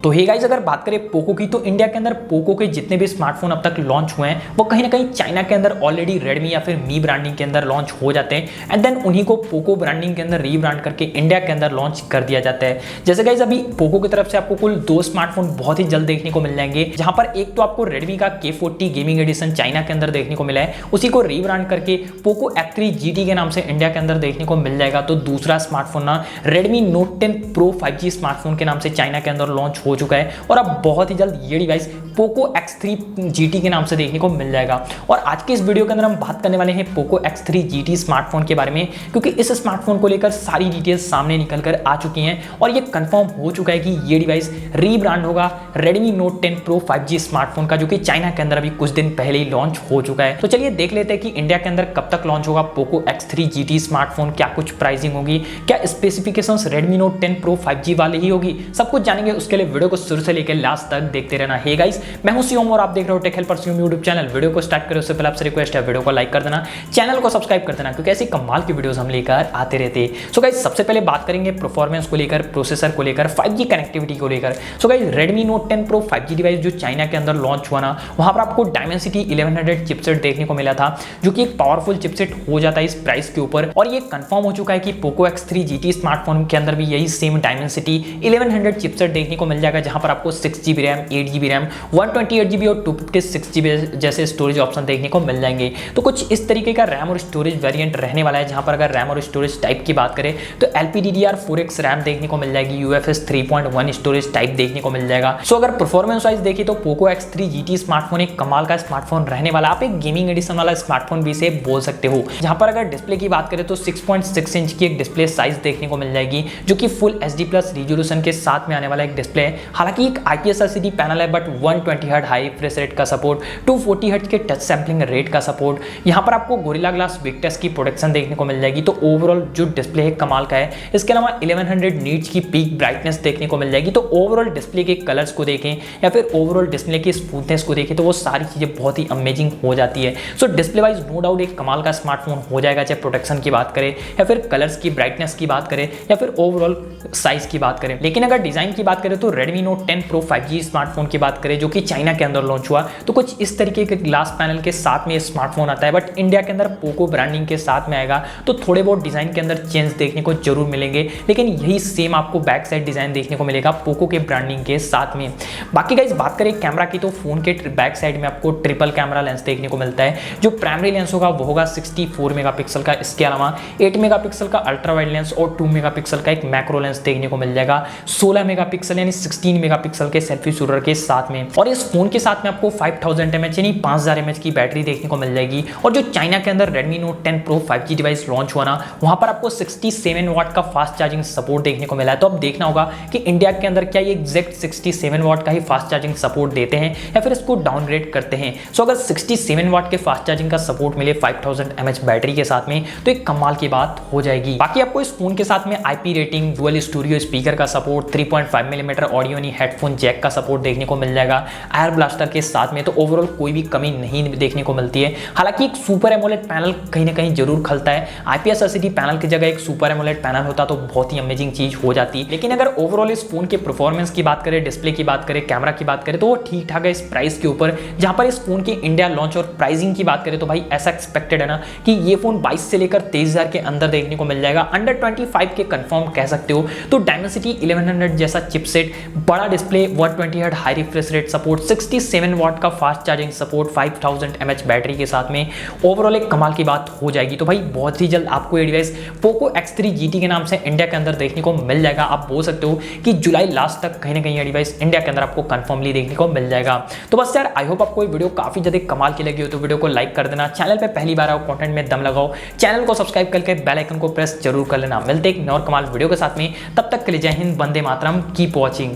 तो hey guys, अगर बात करें पोको की, तो इंडिया के अंदर पोको के जितने भी स्मार्टफोन अब तक लॉन्च हुए हैं वो कहीं ना कहीं चाइना के अंदर ऑलरेडी रेडमी या फिर मी ब्रांडिंग के अंदर लॉन्च हो जाते हैं एंड देन उन्हीं को पोको ब्रांडिंग के अंदर रीब्रांड करके इंडिया के अंदर लॉन्च कर दिया जाता है। जैसे गाइस, अभी पोको की तरफ से आपको कुल 2 स्मार्टफोन बहुत ही जल्द देखने को मिल जाएंगे, जहां पर एक तो आपको रेडमी का K40 गेमिंग एडिशन चाइना के अंदर देखने को मिला है, उसी को रीब्रांड करके पोको F3 GT के नाम से इंडिया के अंदर देखने को मिल जाएगा। तो दूसरा स्मार्टफोन ना Redmi note 10 pro 5G smartphone के नाम से चाइना के अंदर लॉन्च हो चुका है और अब बहुत ही जल्द ये डिवाइस पोको X3 GT के नाम से देखने को मिल जाएगा। और आज के इस वीडियो के अंदर हम बात करने वाले हैं पोको X3 GT स्मार्टफोन के बारे में, क्योंकि इस स्मार्टफोन को लेकर सारी डिटेल्स सामने निकल कर आ चुकी हैं और ये कंफर्म हो चुका है कि ये डिवाइस रीब्रांड होगा Redmi note 10 pro 5G smartphone का, जो कि चाइना के अंदर अभी कुछ दिन पहले ही लॉन्च हो चुका है। तो चलिए देख लेते हैं कि इंडिया के अंदर कब तक लॉन्च होगा पोको X3 GT स्मार्टफोन, क्या कुछ प्राइसिंग होगी, क्या specifications Redmi note 10 pro 5G वाले ही होगी, सब कुछ जानेंगे। उसके लिए वीडियो को शुरू से लेकर लास्ट तक देखते रहना। हे गाइस, मैं हूं शिवम और आप देख रहे हो tech helpers YouTube channel. Video को स्टार्ट करें उससे पहले आपसे रिक्वेस्ट है वीडियो को लाइक कर देना, चैनल को सब्सक्राइब कर देना, क्योंकि ऐसी कमाल की वीडियोस हम लेकर आते रहते हैं। सो गाइस, सबसे पहले बात करेंगे परफॉर्मेंस को लेकर, प्रोसेसर को लेकर, 5G कनेक्टिविटी को लेकर। So guys, Redmi note 10 pro 5G device जो चाइना के अंदर लॉन्च हुआ ना, वहां पर आपको डायमेंसिटी 1100 चिपसेट देखने को मिला था, जो कि एक पावरफुल चिपसेट हो जाता है इस प्राइस के ऊपर। और ये कंफर्म हो चुका है कि पोको X3 GT स्मार्टफोन के अंदर भी यही सेम डायमेंसिटी 1100 चिपसेट देखने को मिल जाएगा, जहां पर आपको 6GB RAM, 8GB RAM, 128GB और 256GB जैसे स्टोरेज ऑप्शन देखने को मिल जाएंगे। तो कुछ इस तरीके का रैम और स्टोरेज वेरिएंट रहने वाला है, जहां पर अगर रैम और स्टोरेज टाइप की बात करें तो LPDDR4X रैम देखने को मिल जाएगी, UFS 3.1 स्टोरेज टाइप देखने को मिल जाएगा। सो अगर परफॉर्मेंस वाइज देखिए तो पोको X3 GT स्मार्टफोन एक कमाल का स्मार्टफोन रहने वाला। आप एक गेमिंग एडिशन वाला स्मार्टफोन भी इसे बोल सकते हो। जहां पर अगर डिस्प्ले की बात करें तो 6.6 इंच की एक डिस्प्ले साइज देखने को मिल जाएगी, जो कि फुल HD प्लस रिजोल्यूशन के साथ में आने वाला एक डिस्प्ले है। हालांकि एक IPS LCD पैनल है, but 120 hertz high refresh rate का सपोर्ट, 240 हर्ट्ज के टच सैंपलिंग रेट का सपोर्ट, यहाँ पर आपको गोरिल्ला ग्लास विक्टस की प्रोटेक्शन देखने को मिल जाएगी। तो ओवरऑल जो डिस्प्ले है कमाल का है। इसके अलावा 1100 नीट्स की पीक ब्राइटनेस देखने को मिल जाएगी। तो ओवरऑल डिस्प्ले के कलर्स को देखें या फिर ओवरऑल डिस्प्ले की स्मूथनेस को देखें तो वो सारी चीजें बहुत ही अमेजिंग हो जाती है। So display wise no doubt एक कमाल का स्मार्टफोन हो जाएगा, चाहे प्रोटेक्शन की बात करें या फिर कलर्स की ब्राइटनेस की बात करें या फिर ओवरऑल साइज की बात करें। लेकिन अगर डिजाइन की बात करें तो Redmi note 10 pro 5G smartphone की बात करें, जो कि चाइना के अंदर लॉन्च हुआ, तो कुछ इस तरीके के ग्लास पैनल के साथ में स्मार्टफोन आता है। बट इंडिया के अंदर पोको ब्रांडिंग के साथ में आएगा, तो थोड़े बहुत डिजाइन के अंदर चेंज देखने को जरूर मिलेंगे, लेकिन यही सेम आपको बैक साइड डिजाइन देखने को मिलेगा पोको के ब्रांडिंग के साथ में। बाकी गाइस, बात करें कैमरा की, तो फोन के बैक साइड में आपको ट्रिपल कैमरा लेंस देखने को मिलता है। जो प्राइमरी लेंस होगा वो होगा 64 मेगापिक्सल का। इसके अलावा 8 मेगापिक्सल का अल्ट्रा वाइड लेंस और 2 मेगापिक्सल का एक मैक्रो लेंस देखने को मिल जाएगा। 16 मेगापिक्सल यानी 16 मेगापिक्सल के सेल्फी शूटर के साथ में। और इस फोन के साथ में आपको 5000 mAh यानी 5000 mAh की बैटरी देखने को मिल जाएगी। और जो चाइना के अंदर Redmi note 10 pro 5G device launch हुआ ना, वहां पर आपको 67 वाट का फास्ट चार्जिंग सपोर्ट देखने को मिला है। तो अब देखना होगा कि इंडिया के अंदर क्या ये एग्जैक्ट 67 वाट का ही फास्ट चार्जिंग सपोर्ट देते हैं या फिर इसको डाउनग्रेड करते हैं। सो अगर 67 वाट के फास्ट चार्जिंग का सपोर्ट मिले 5000 mAh बैटरी के साथ में, तो एक कमाल की बात हो जाएगी। बाकी आपको इस फोन के साथ में IP rating, dual studio speaker का सपोर्ट, 3.5 mm ऑडियो यानी हेडफोन जैक का सपोर्ट देखने को मिल जाएगा एयर ब्लास्टर के साथ में। तो ओवरऑल कोई भी कमी नहीं देखने को मिलती है। हालांकि एक सुपर एमोलेड पैनल कहीं ना कहीं जरूर खलता है। IPS LCD पैनल की जगह एक सुपर एमोलेड पैनल होता तो बहुत ही अमेजिंग चीज हो जाती है। लेकिन अगर ओवरऑल इस फोन के परफॉर्मेंस की बात करें, डिस्प्ले की बात करें, कैमरा की बात करें, तो वो ठीक ठाक है इस प्राइस के ऊपर। जहां पर इस फोन के इंडिया लॉन्च और प्राइसिंग की बात करें तो भाई ऐसा एक्सपेक्टेड है ना कि ये फोन 22 से लेकर 23,000 के अंदर देखने को मिल जाएगा। अंडर 25 के कंफर्म कह सकते हो। तो डायमेंसिटी 1100 जैसा चिपसेट, बड़ा display, 120 hertz high refresh rate support, 67 वाट का fast charging support, 5000 mAh battery के साथ में, ओवरऑल एक कमाल की बात हो जाएगी। तो भाई बहुत ही जल्द आपको ये डिवाइस पोको X3 GT के नाम से इंडिया के अंदर देखने को मिल जाएगा। आप बोल सकते हो कि जुलाई लास्ट तक कहीं ना कहीं ये डिवाइस इंडिया के अंदर आपको कंफर्मली देखने को मिल जाएगा। तो बस यार, आई होप आपको ये वीडियो काफी ज्यादा कमाल की लगी हो, तो वीडियो को लाइक कर देना, चैनल पे पहली बार आओ, कंटेंट में दम लगाओ, चैनल को सब्सक्राइब करके बेल आइकन को प्रेस जरूर कर लेना। मिलते एक नए और कमाल वीडियो के साथ में, तब तक के लिए जय हिंद, वंदे मातरम, कीप वॉचिंग।